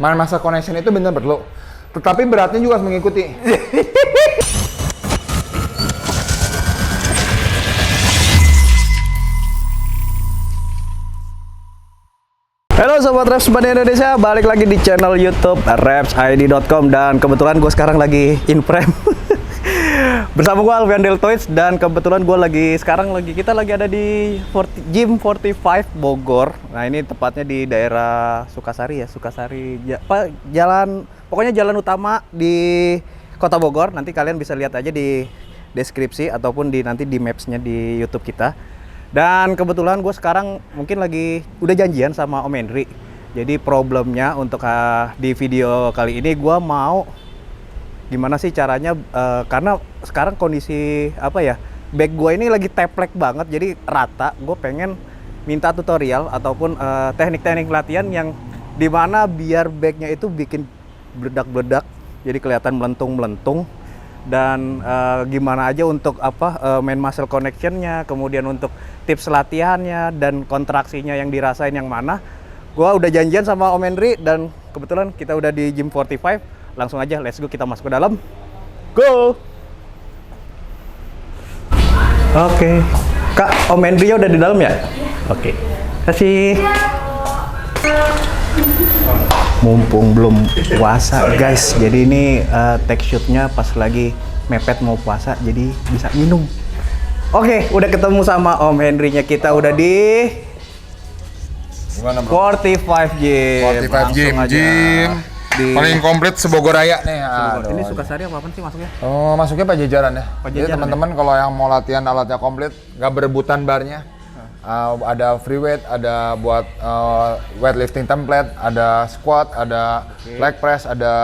Main muscle connection itu benar perlu. Tetapi beratnya juga harus mengikuti. Halo Sobat Reps Band Indonesia, balik lagi di channel YouTube repsid.com dan kebetulan gue sekarang lagi in frame bersama gue Alfian Deltoids dan kebetulan kita lagi ada di Gym 45 Bogor. Nah ini tepatnya di daerah Sukasari ya, pokoknya jalan utama di Kota Bogor. Nanti kalian bisa lihat aja di deskripsi ataupun nanti di maps-nya di YouTube kita. Dan kebetulan gue sekarang mungkin udah janjian sama Om Henry. Jadi problemnya untuk di video kali ini gue mau gimana sih caranya, karena sekarang kondisi back gue ini lagi teplek banget, jadi rata. Gue pengen minta tutorial ataupun teknik-teknik latihan yang dimana biar backnya itu bikin bledak-bledak, jadi kelihatan melentung-melentung. Dan gimana aja untuk main muscle connectionnya, kemudian untuk tips latihannya dan kontraksinya yang dirasain yang mana. Gua udah janjian sama Om Henry dan kebetulan kita udah di Gym 45. Langsung aja, let's go, kita masuk ke dalam. Go! Oke. Kak, Om Henry udah di dalam ya? Oke. Kasih. Mumpung belum puasa guys, jadi ini take shootnya pas lagi mepet mau puasa, jadi bisa minum. Oke, udah ketemu sama Om Henry-nya, kita udah di 45 Gym. 45 Gym. Paling komplit sebogor raya nih. Ini Sukasari apa sih masuknya? Oh, masuknya Pajajaran ya. Jadi Pajajaran teman-teman kalau yang mau latihan alatnya komplit, nggak berebutan barnya. Ada free weight, ada buat weightlifting template, ada squat, ada leg press, ada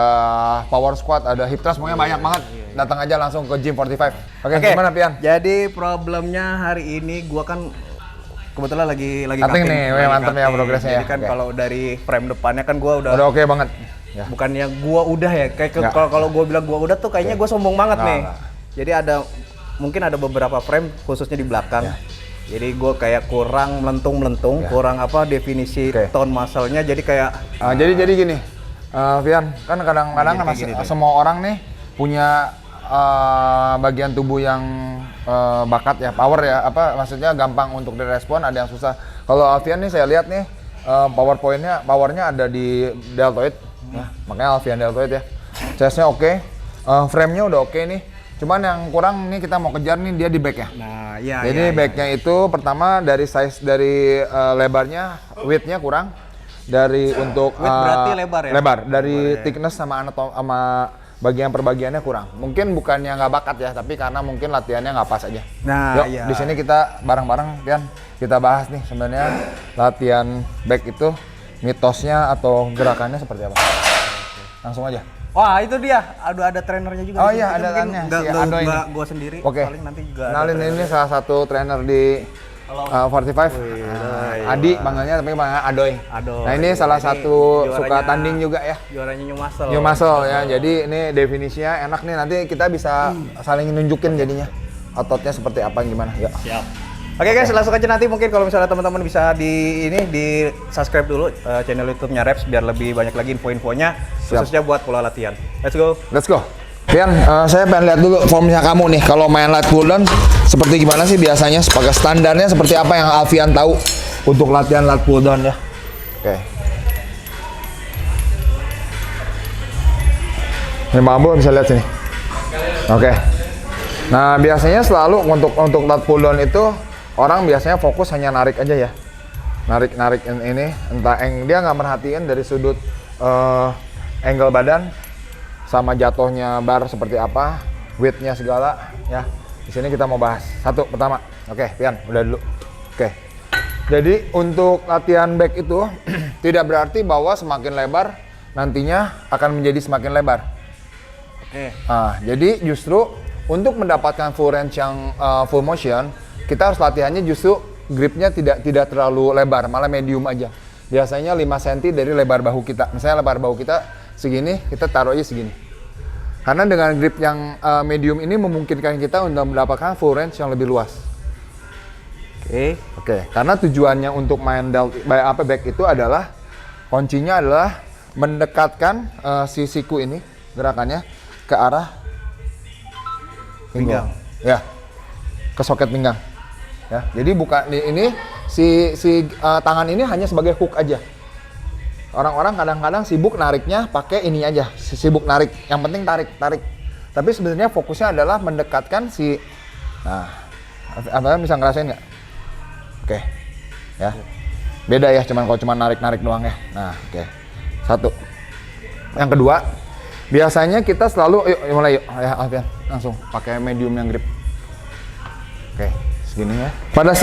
power squat, ada hip thrust, pokoknya banyak banget. Datang aja langsung ke Gym 45. Oke, gimana Pian? Jadi problemnya hari ini gua kan kebetulan lagi cutting nih, mantep ya progresnya ya. Jadi kan kalau dari frame depannya kan gua udah oke banget. Ya. Bukannya gua udah ya, kayak kalau gua bilang gua udah tuh kayaknya gua sombong banget nih. Jadi mungkin ada beberapa frame khususnya di belakang. Ya. Jadi gue kayak kurang melentung-melentung, kurang definisi tone muscle-nya, jadi kayak jadi gini, Vian, kan kadang-kadang semua orang nih punya bagian tubuh yang bakat ya, power ya, maksudnya gampang untuk direspon, ada yang susah. Kalau Alfian nih saya lihat nih powernya ada di deltoid, ya, makanya Alfian deltoid ya. Chestnya oke, frame-nya udah oke nih. Cuman yang kurang nih kita mau kejar nih dia di back-nya. Nah, iya. Jadi back-nya itu pertama dari size dari lebarnya, width-nya kurang. Dari untuk width berarti lebar ya? Lebar. Dari thickness sama bagian-perbagiannya kurang. Mungkin bukannya nggak bakat ya, tapi karena mungkin latihannya nggak pas aja. Nah, yuk, di sini kita bareng-bareng Pian, kita bahas nih sebenarnya latihan back itu mitosnya atau gerakannya seperti apa. Langsung aja. Wah itu dia, ada trainernya juga. Oh iya, ada trainernya si Adoy ini. Gue sendiri, paling nanti juga kenalin ini salah satu trainer di 45. Adi panggilnya, tapi panggilnya Adoy. Nah ini salah satu suka tanding juga ya. Juaranya New Muscle ya, jadi ini definisinya enak nih, nanti kita bisa saling nunjukin jadinya ototnya seperti apa gimana. Yuk. Siap. Oke guys, langsung aja nanti mungkin kalau misalnya teman-teman bisa di subscribe dulu channel YouTube-nya Reps biar lebih banyak lagi info-infonya khususnya buat pola latihan. Let's go. Pian, saya pengen lihat dulu formnya kamu nih kalau main lat pull down seperti gimana sih biasanya, sebagai standarnya seperti apa yang Alfian tahu untuk latihan lat pull down ya. Oke. Ini Mambo bisa lihat sini. Oke. Nah, biasanya selalu untuk lat pull down itu orang biasanya fokus hanya narik aja ya, narik ini, entah dia nggak merhatiin dari sudut angle badan sama jatuhnya bar seperti apa, weight-nya segala ya. Di sini kita mau bahas satu pertama. Oke, Pian, udah dulu. Oke. Jadi untuk latihan back itu tidak berarti bahwa semakin lebar nantinya akan menjadi semakin lebar. Oke. Nah, jadi justru untuk mendapatkan full range yang full motion, kita harus latihannya justru gripnya tidak terlalu lebar, malah medium aja. Biasanya 5 cm dari lebar bahu kita. Misalnya lebar bahu kita segini, kita taruh aja segini. Karena dengan grip yang medium ini memungkinkan kita untuk mendapatkan full range yang lebih luas. Oke. Karena tujuannya untuk main back itu adalah kuncinya adalah mendekatkan si siku ini gerakannya ke arah Pinggang. Ya, ke soket pinggang. Ya, jadi bukan ini si tangan ini hanya sebagai hook aja. Orang-orang kadang-kadang sibuk nariknya pakai ini aja, sibuk narik. Yang penting tarik. Tapi sebenarnya fokusnya adalah mendekatkan si. Nah, apa bisa ngerasain nggak? Oke, ya. Beda ya, kalau cuma narik doang ya. Nah, oke. Satu. Yang kedua, biasanya kita selalu, mulai yuk, ya Alfian, langsung pakai medium yang grip. Oke, segini ya.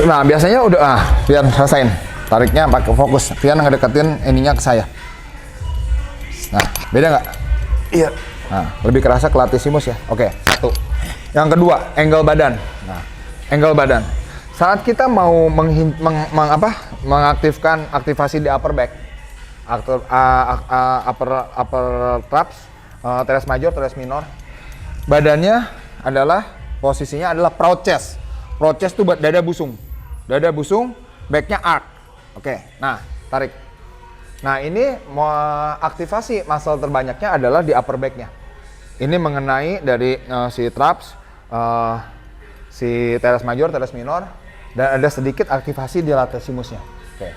Nah biasanya udah, biar rasain. Tariknya pakai fokus. Fian ngedeketin ininya ke saya. Nah, beda nggak? Iya. Nah, lebih kerasa ke latissimus ya. Oke, satu. Yang kedua, angle badan. Nah, angle badan. Saat kita mau mengaktifkan aktivasi di upper back, upper traps, teres major, teres minor, badannya adalah posisinya adalah proud chest. Proud chest itu dada busung, backnya arc. Oke, nah tarik. Nah ini mau aktivasi muscle terbanyaknya adalah di upper backnya. Ini mengenai dari si traps, si teres major, teres minor, dan ada sedikit aktivasi di latissimusnya. Oke.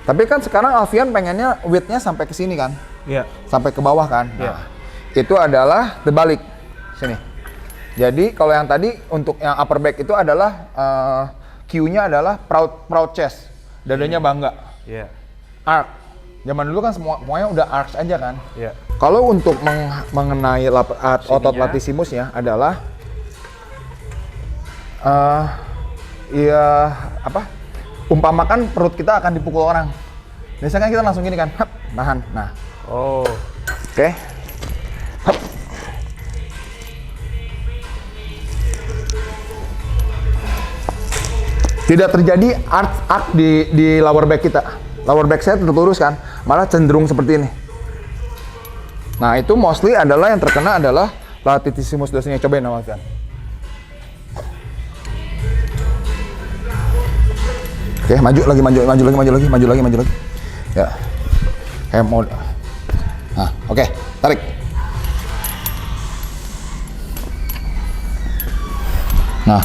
Tapi kan sekarang Alfian pengennya width-nya sampai ke sini kan? Iya. Sampai ke bawah kan? Iya. Nah, itu adalah terbalik. Sini. Jadi kalau yang tadi untuk yang upper back itu adalah Q-nya adalah proud chest. Dadanya bangga. Iya. Arc. Zaman dulu kan semuanya udah arcs aja kan? Iya. Kalau untuk mengenai otot latissimusnya adalah umpamakan perut kita akan dipukul orang. Biasanya kan kita langsung gini kan, hap, nahan. Nah. Oh. Oke. Hap. Tidak terjadi arc di lower back kita. Lower back saya tetap lurus kan, malah cenderung seperti ini. Nah itu mostly adalah yang terkena adalah latissimus dorsinya. Cobain nama kan. Oke, maju lagi. Ya. Kayak mau. Nah, oke, tarik. Nah.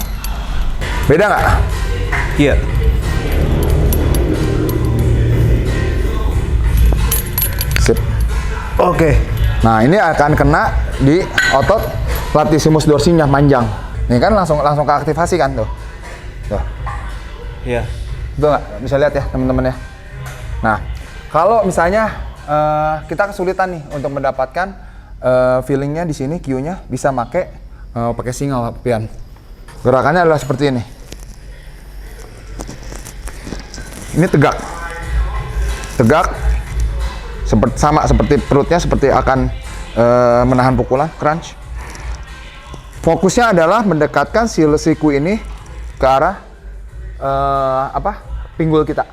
Beda nggak? Iya. Sip. Oke. Nah, ini akan kena di otot latissimus dorsinya panjang. Nih kan langsung ke aktivasi kan tuh. Tuh. Iya. Betul nggak? Bisa lihat ya teman-teman ya. Nah, kalau misalnya kita kesulitan nih untuk mendapatkan feelingnya di sini, Q-nya bisa pakai single pian. Gerakannya adalah seperti ini. Ini tegak, seperti perutnya seperti akan menahan pukulan, crunch. Fokusnya adalah mendekatkan si siku ini ke arah pinggul kita.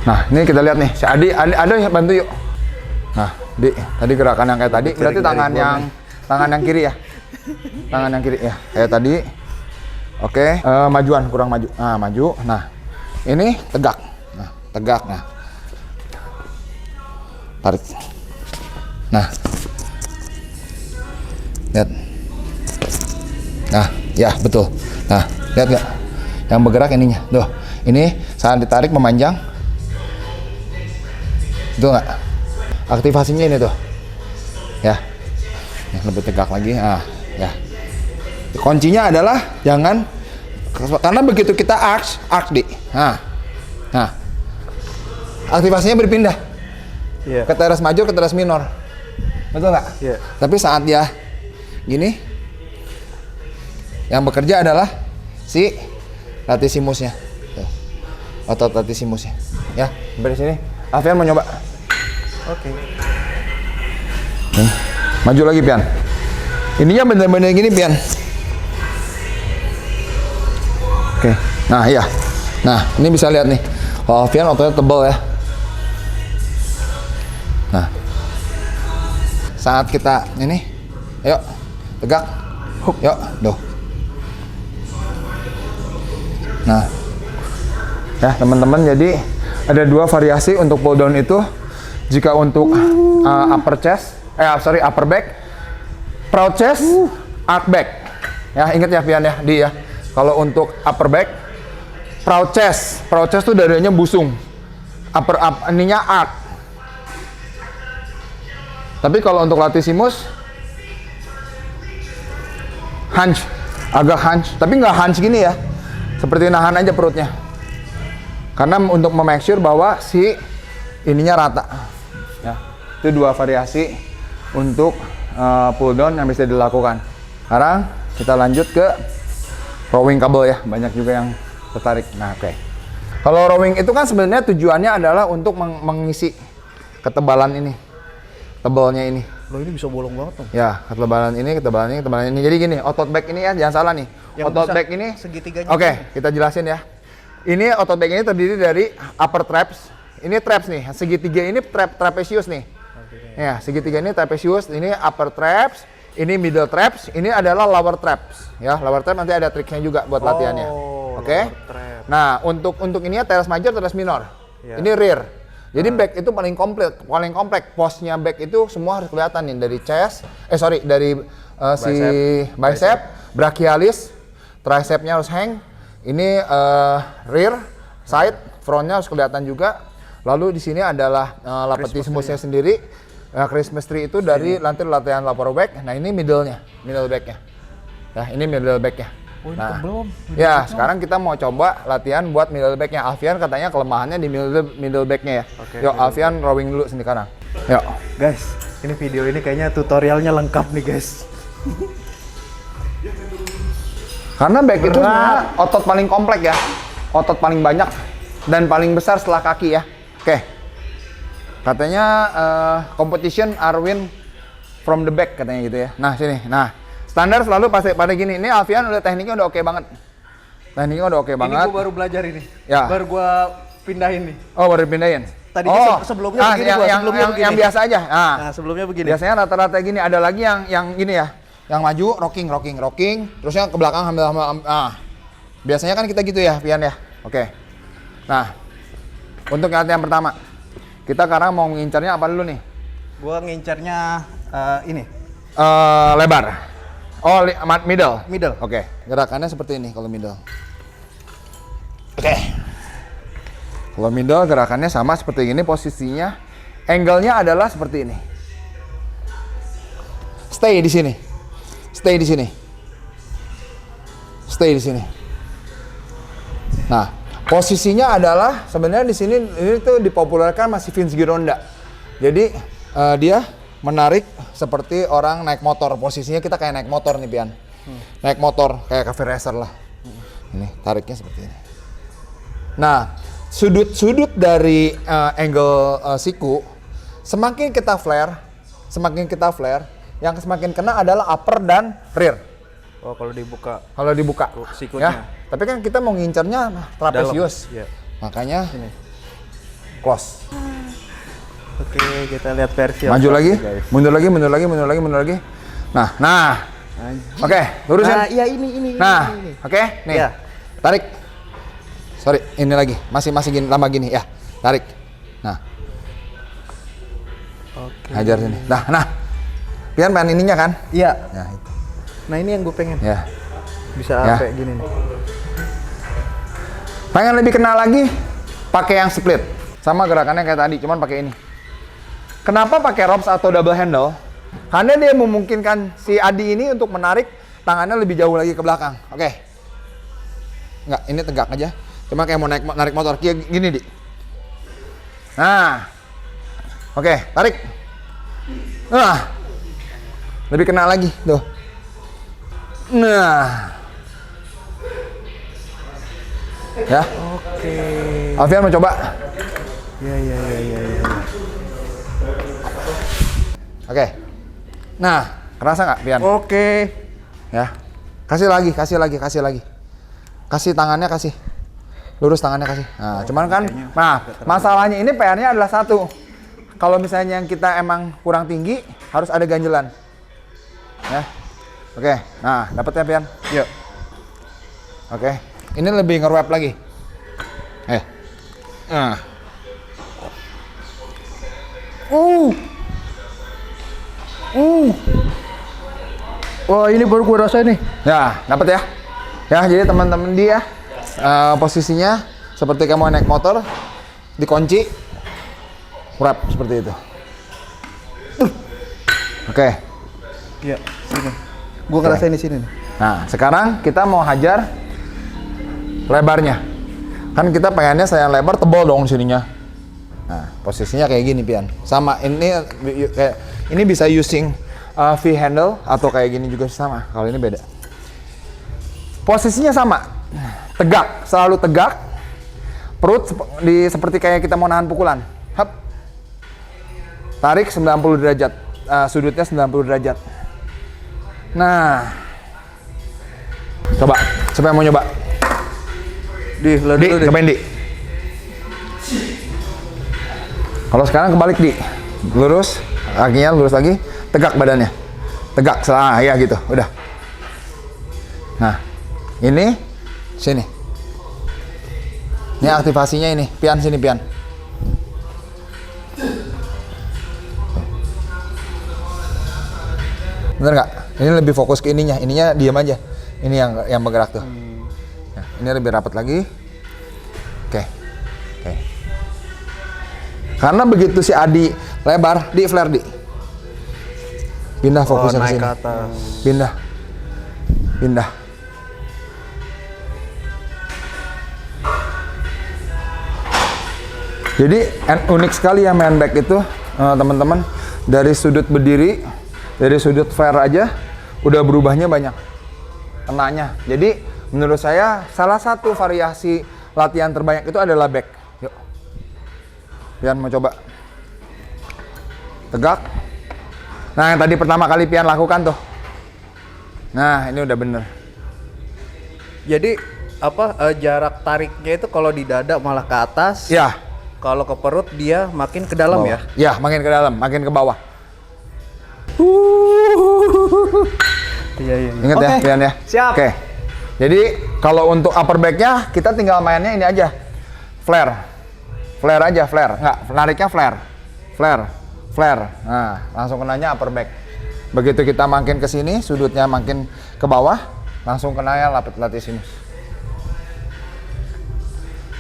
Nah, ini kita lihat nih, si Adi bantu yuk. Nah, Di, tadi gerakan yang kayak tadi, berarti tangan yang kiri ya. Tangan yang kiri ya, kayak tadi. Oke, majuan, kurang maju. Nah, maju. Nah, ini tegak. Nah, tegak. Nah, tarik. Nah, lihat. Nah, ya betul. Nah, lihat nggak? Yang bergerak ininya. Tuh, ini saat ditarik memanjang. Betul nggak? Aktivasinya ini tuh. Ya. Lebih tegak lagi. Nah, ya. Kuncinya adalah jangan, karena begitu kita arch di. Nah. Aktivasinya berpindah. Yeah. Ke teres major, ke teres minor. Betul nggak? Yeah. Tapi saat dia gini, yang bekerja adalah si latissimusnya. Otot latissimusnya. Ya, dari sini. Alfian mau nyoba. Oke. Maju lagi, Pian. Ininya bener-bener gini, Pian. Oke. Nah, iya. Nah, ini bisa lihat nih. Oh, Pian ototnya tebal ya. Nah. Saat kita ini, ayo tegak. Yuk, doh. Nah, ya teman-teman, jadi ada dua variasi untuk pull down itu. Jika untuk upper back, proud chest, arch back. Ya, ingat ya Pian ya, ya. Kalau untuk upper back, proud chest tuh dadanya busung. Ininya arch. Tapi kalau untuk latissimus, hunch, agak hunch, tapi nggak hunch gini ya. Seperti nahan aja perutnya. Karena untuk make sure bahwa si ininya rata. Ya, itu dua variasi untuk pull down yang bisa dilakukan. Sekarang kita lanjut ke rowing kabel ya. Banyak juga yang tertarik. Nah, oke. Kalau rowing itu kan sebenarnya tujuannya adalah untuk mengisi ketebalan ini. Tebalnya ini. Loh, ini bisa bolong banget dong. Ya, ketebalan ini. Jadi gini, otot back ini ya, jangan salah nih. Yang otot back ini segitiganya. Oke, kita jelasin ya. Ini otot back ini terdiri dari upper traps. Ini traps nih. Segitiga ini trapezius nih. Ya, segitiga ini trapezius, ini upper traps, ini middle traps, ini adalah lower traps. Ya, lower traps nanti ada triknya juga buat latihannya. Oke. Nah, untuk ininya teres major, teres minor. Ya. Ini rear. Jadi back itu paling kompleks. Posnya back itu semua harus kelihatan nih, dari chest, dari bicep, brachialis, tricepnya harus hang. Ini rear, side, frontnya harus kelihatan juga. Lalu di sini adalah latissimusnya sendiri. Christmas tree itu dari nanti latihan lower back. Nah, ini middle backnya. Ya, ini middle backnya. Nah, ya sekarang kita mau coba latihan buat middle backnya. Alfian katanya kelemahannya di middle backnya ya. Yuk, Alfian rowing dulu sini kanan. Yuk. Guys, ini video ini kayaknya tutorialnya lengkap nih guys. Karena back itu sebenarnya otot paling kompleks ya. Otot paling banyak dan paling besar setelah kaki ya. Oke. Katanya competition are win from the back katanya gitu ya. Nah, sini. Nah, standar selalu pada gini. Ini Alfian udah tekniknya udah oke banget. Tekniknya udah oke banget. Ini gua baru belajar ini. Ya. Baru gua pindahin nih. Oh, baru pindahin. Tadinya sebelumnya begini yang biasa aja. Nah, sebelumnya begini. Biasanya rata-rata gini. Ada lagi yang gini ya. Yang maju rocking, terusnya ke belakang ambil. Biasanya kan kita gitu ya, Pian ya. Oke. Nah, untuk latihan pertama, kita sekarang mau ngincarnya apa dulu nih? Gua ngincarnya ini. Lebar. Oh, middle. Middle. Oke. Gerakannya seperti ini kalau middle. Oke. Kalau middle gerakannya sama seperti ini posisinya. Angle-nya adalah seperti ini. Stay di sini. Nah, posisinya adalah sebenarnya di sini ini tuh dipopulerkan masih Vince Gironda. Jadi dia menarik seperti orang naik motor. Posisinya kita kayak naik motor nih, Pian. Naik motor kayak cafe racer lah. Ini tariknya seperti ini. Nah, sudut-sudut dari angle siku semakin kita flare, yang semakin kena adalah upper dan rear. Oh, kalau dibuka. Ya. Sikunya. Tapi kan kita mau ngincernya trapezius. Ya. Makanya Sini. close. Oke, kita lihat versi. Maju lagi, guys. mundur lagi. Nah. Oke, lurusin. Nah, iya ini. Nah, oke, nih. Ya. Tarik. Sorry, ini lagi. Masih gini, lama gini ya. Tarik. Nah. Oke. Hajar sini. Nah. Pian pengen ininya kan? Iya. Ya, itu. Nah, ini yang gue pengen. Ya. Bisa Ya. kayak gini nih. Pengen lebih kenal lagi, pakai yang split. Sama gerakannya kayak tadi, cuman pakai ini. Kenapa pakai ropes atau double handle? Karena dia memungkinkan si Adi ini untuk menarik tangannya lebih jauh lagi ke belakang. Oke. Enggak, ini tegak aja. Cuma kayak mau narik motor. Kayak gini, Di. Nah. Oke, tarik. Nah. Lebih kena lagi, tuh. Nah. Ya. Oke. Alfian mau coba? Ya. Oke. Nah, kerasa nggak, Pian? Oke. Ya. Kasih lagi. Kasih tangannya, kasih. Lurus tangannya, kasih. Nah, cuman kan, masalahnya ini PR-nya adalah satu. Kalau misalnya yang kita emang kurang tinggi, harus ada ganjelan. Ya. Oke. Nah, dapat ya, Pian? Yuk. Oke. Ini lebih nge-wrap lagi. Nah. Wah, ini baru gua rasain nih. Ya, dapat ya. Ya, jadi teman-teman dia posisinya seperti kamu naik motor, dikunci, wrap seperti itu. Oke. Iya, sini. Gua ngerasain di sini nih. Nah, sekarang kita mau hajar lebarnya. Kan kita pengennya sayang lebar tebal dong sininya. Nah, posisinya kayak gini, Pian. Sama ini kayak ini bisa using V handle atau kayak gini juga sama. Kalau ini beda. Posisinya sama. Tegak, selalu tegak. Perut seperti kayak kita mau nahan pukulan. Hap. Tarik 90 derajat. Sudutnya 90 derajat. Nah. Coba, siapa yang mau nyoba? Di, cobain Di. Kalau sekarang kebalik Di. Lurus, kakinya lurus lagi, tegak badannya. Tegak, ya gitu, udah. Nah, ini sini. Ini aktivasinya ini, Pian sini Pian. Bener nggak? Ini lebih fokus ke ininya diam aja. Ini yang bergerak tuh. Nah, ini lebih rapat lagi. Oke. Karena begitu si Adi lebar, di flare Di. Pindah fokusnya ke naik sini. ke atas. Pindah. Jadi unik sekali ya main back itu teman-teman, dari sudut berdiri, dari sudut flare aja udah berubahnya banyak kenanya. Jadi menurut saya salah satu variasi latihan terbanyak itu adalah back. Yuk, Pian mau coba tegak. Nah, yang tadi pertama kali Pian lakukan tuh. Nah, ini udah bener. Jadi jarak tariknya itu kalau di dada malah ke atas. Ya. Kalau ke perut dia makin ke dalam Bawah. ya? Ya, makin ke dalam, makin ke bawah. Iya. Ingat ya, Pian ya. Siap. Oke. Jadi kalau untuk upper back-nya kita tinggal mainnya ini aja. Flare aja, flare. Enggak, nariknya flare. Nah, langsung kenanya upper back. Begitu kita makin ke sini, sudutnya makin ke bawah, langsung kenanya latissimus.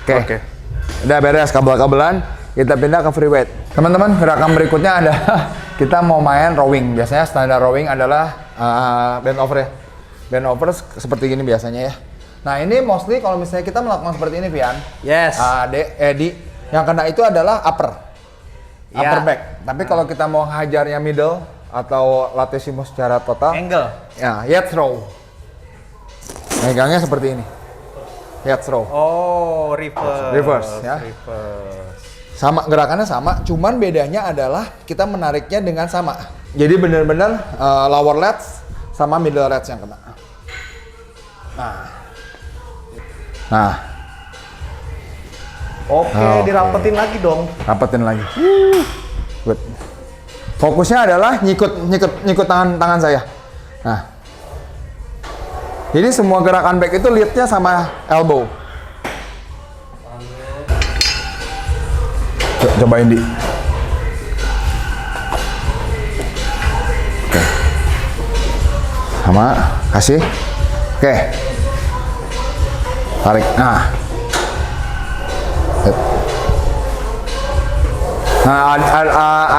Oke. Udah beres kabel-kabelan, kita pindah ke free weight. Teman-teman, gerakan berikutnya adalah kita mau main rowing. Biasanya standar rowing adalah bend over ya. Bend over seperti gini biasanya ya. Nah, ini mostly kalau misalnya kita melakukan seperti ini, Pian. Yes. Di yang kena itu adalah upper back. Tapi kalau kita mau hajarnya middle atau latissimus secara total, Angle. ya, head throw. Megangnya seperti ini. Head throw. Oh, reverse Ya. Reverse. Sama, gerakannya sama, cuman bedanya adalah kita menariknya dengan sama. Jadi benar-benar lower lats sama middle lats yang kena. Nah. Oke, dirapetin lagi dong. Rapetin lagi. Good. Fokusnya adalah nyikut tangan saya. Nah. Jadi semua gerakan back itu lead-nya sama elbow. Cobain Di. Oke. Sama, kasih. Oke. Tarik. Nah,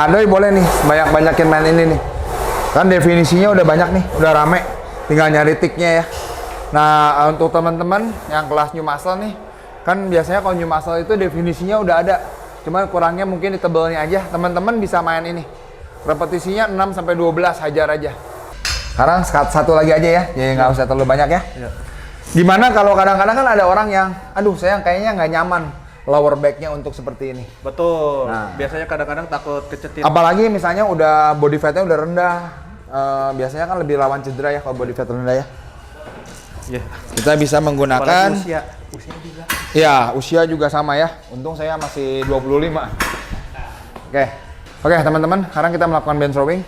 Adoy boleh nih banyakin main ini nih. Kan definisinya udah banyak nih, udah rame. Tinggal nyari tiknya ya. Nah, untuk teman-teman yang kelas new muscle nih, kan biasanya kalau new muscle itu definisinya udah ada. Cuma kurangnya mungkin di tebelnya aja. Teman-teman bisa main ini. Repetisinya 6 sampai 12 hajar aja. Sekarang satu lagi aja ya. Jadi nggak usah terlalu banyak ya. Gimana kalau kadang-kadang kan ada orang yang, aduh saya kayaknya nggak nyaman lower back-nya untuk seperti ini. Betul. Nah. Biasanya kadang-kadang takut kecetit. Apalagi misalnya udah body fat-nya udah rendah. Biasanya kan lebih rawan cedera ya kalau body fat rendah ya. Yeah. Kita bisa menggunakan usia juga. Ya, usia juga sama ya. Untung saya masih 25. Oke, teman-teman, sekarang kita melakukan bench rowing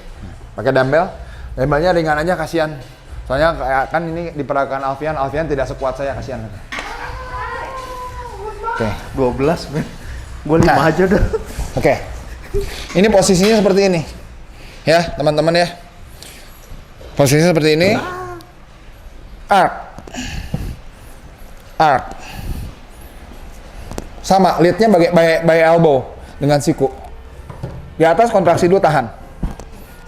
pakai dumbbell. Dumbbellnya ringan aja, kasihan. Soalnya kan ini diperagakan Alfian tidak sekuat saya, kasihan. Oke. 12 men. Gue 5 Nah. aja dah. Oke. Ini posisinya seperti ini. Ya, teman-teman ya. Posisinya seperti ini. Arc. Arc. Sama, leadnya by elbow dengan siku. Di atas kontraksi dulu, tahan.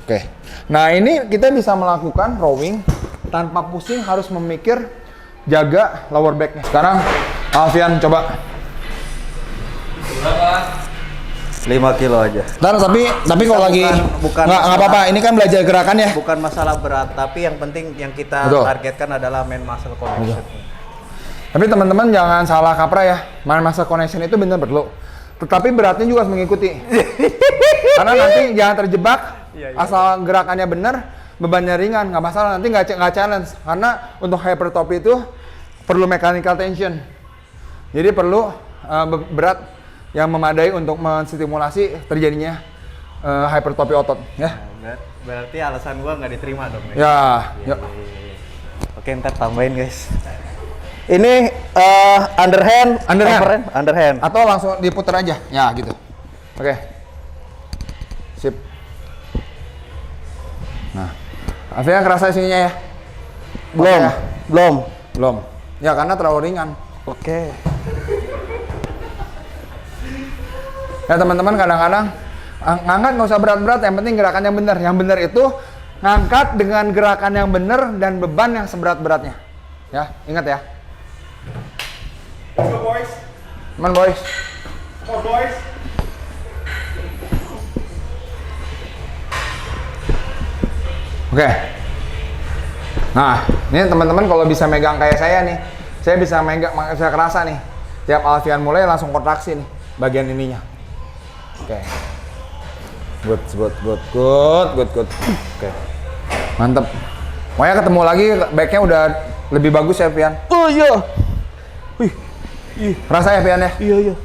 Oke. Nah, ini kita bisa melakukan rowing tanpa pusing harus memikir jaga lower back-nya. Sekarang Alfian coba. 5 kilo aja. Ntar tapi kalau lagi bukan nggak masalah- apa-apa, ini kan belajar gerakan ya. Bukan masalah berat, tapi yang penting yang kita Betul. targetkan adalah main muscle connection. Tapi teman-teman jangan salah kaprah ya. Main muscle connection itu benar perlu. Tetapi beratnya juga harus mengikuti. Karena nanti jangan terjebak. Asal gerakannya benar, bebannya ringan, nggak masalah. Nanti nggak challenge. Karena untuk hypertrophy itu perlu mechanical tension. Jadi perlu berat yang memadai untuk menstimulasi terjadinya hypertrophy otot. Ya. Berarti alasan gua nggak diterima dong. Ya. Yuk. Oke, ntar tambahin guys. Ini underhand, underhand. Atau langsung diputar aja. Ya, gitu. Oke. Sip. Nah. Alfian kerasa sininya ya? Belum, Oke. belum. Ya, karena terlalu ringan. Oke. Ya, teman-teman kadang-kadang ngangkat nggak usah berat-berat, yang penting gerakan yang benar. Yang benar itu ngangkat dengan gerakan yang benar dan beban yang seberat-beratnya. Ya, ingat ya. Let's go, boys. Come on, boys. Come on, boys. Oke. Nah, ini teman-teman kalau bisa megang kayak saya nih, saya bisa megang, saya kerasa nih. Tiap Alfian mulai langsung kontraksi nih, bagian ininya. Oke. Good. Oke. Mantep. Pokoknya ketemu lagi, backnya udah lebih bagus ya, Pian. Oh iya. Wih, Rasa ya, Pian ya? iya.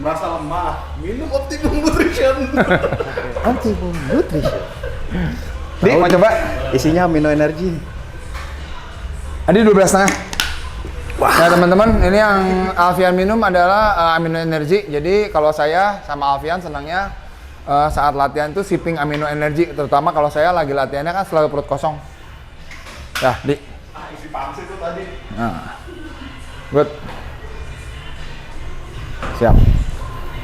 Merasa lemah. Minum Optimum Nutrition. Optimum Nutrition. Di, mau coba? Isinya amino energi. Adi 12,5. Ya teman-teman, ini yang Alfian minum adalah amino energi. Jadi kalau saya sama Alfian senangnya saat latihan itu sipping amino energi. Terutama kalau saya lagi latihannya kan selalu perut kosong. Ya, Di. Isi pangsit itu tadi. Nah, good. Siap.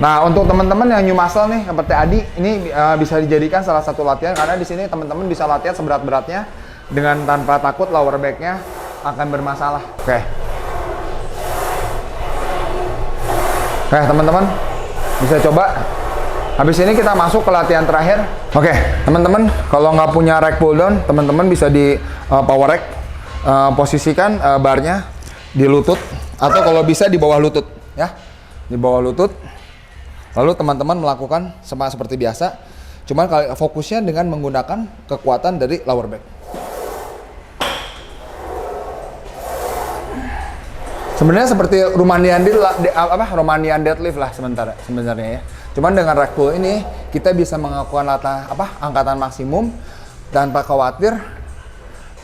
Nah, untuk teman-teman yang new muscle nih seperti Adi, ini bisa dijadikan salah satu latihan karena di sini teman-teman bisa latihan seberat-beratnya dengan tanpa takut lower back-nya akan bermasalah. Oke. Oke, teman-teman bisa coba. Habis ini kita masuk ke latihan terakhir. Oke, teman-teman, kalau nggak punya rack pull down, teman-teman bisa di power rack. Posisikan barnya di lutut atau kalau bisa di bawah lutut, ya. Di bawah lutut. Lalu teman-teman melakukan seperti biasa. Cuman fokusnya dengan menggunakan kekuatan dari lower back. Sebenarnya seperti Romanian deadlift lah sebenarnya ya. Cuman dengan rack pull ini kita bisa melakukan angkatan maksimum tanpa khawatir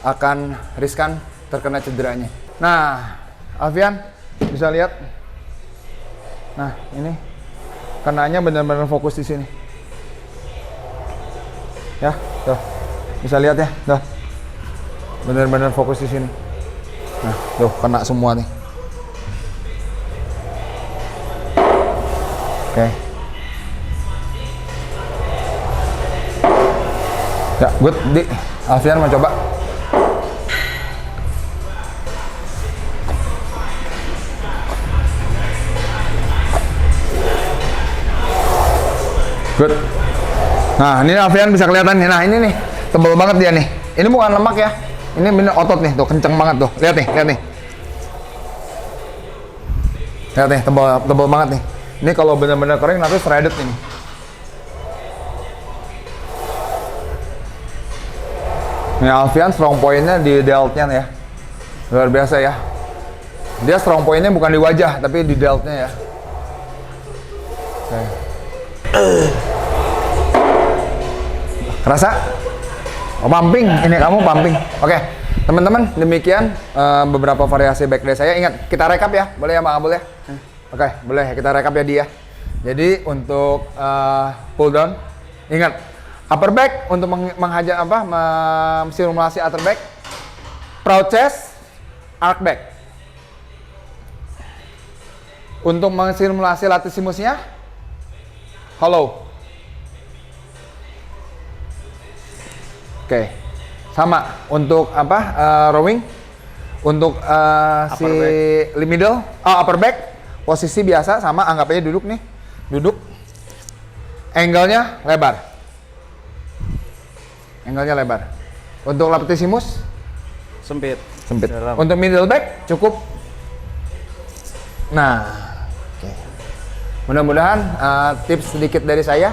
akan riskan terkena cederanya. Nah, Alfian bisa lihat. Nah, ini kenanya benar-benar fokus di sini. Ya, tuh. Bisa lihat ya, tuh. Benar-benar fokus di sini. Nah, tuh kena semua nih. Oke. Ya, good. Di Alfian mau coba. Good. Nah, ini Alfian bisa kelihatan nih. Nah, ini nih, tebal banget dia nih. Ini bukan lemak ya. Ini bener otot nih, tuh kenceng banget tuh. Lihat nih, lihat nih. Lihat nih, tebal banget nih. Ini kalau benar-benar kering nanti shredded ini. Nih Alfian strong point-nya di delt-nya ya. Luar biasa ya. Dia strong point-nya bukan di wajah, tapi di delt-nya ya. Oke. Kerasa? Oh, pumping, ini kamu pumping. Oke, teman-teman, demikian beberapa variasi back day saya. Ingat, kita rekap ya, boleh ya Bang Abul ya? Oke, boleh kita rekap ya dia. Jadi untuk pull down, ingat upper back untuk menghajar apa, simulasi upper back, proud chest, arch back. Untuk mensimulasi latissimusnya, hollow. Oke, sama untuk apa rowing, untuk si middle, upper back, posisi biasa sama, anggap aja duduk nih, duduk, angle-nya lebar, Untuk latissimus Sempit. sempit. Dalam. Untuk middle back cukup. Nah, oke. Mudah-mudahan tips sedikit dari saya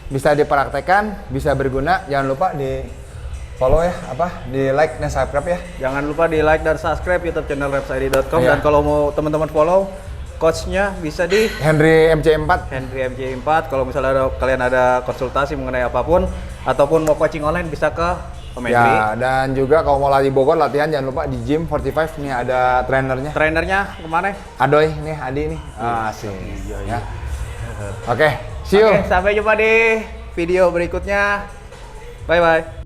bisa dipraktekkan, bisa berguna. Jangan lupa di follow ya, di like dan subscribe ya. Jangan lupa di like dan subscribe YouTube channel repsid.com. Iya. Dan kalau mau teman-teman follow coachnya bisa di Henry MC4. Henry MJ4. Kalau misalnya kalian ada konsultasi mengenai apapun ataupun mau coaching online bisa ke Commentary. Ya, dan juga kalau mau lari Bogor latihan jangan lupa di gym 45 nih ada trainernya. Trainernya kemana? Adoy nih, Adi nih. Asik. Ya. Oke, see you. Oke, sampai jumpa di video berikutnya. Bye bye.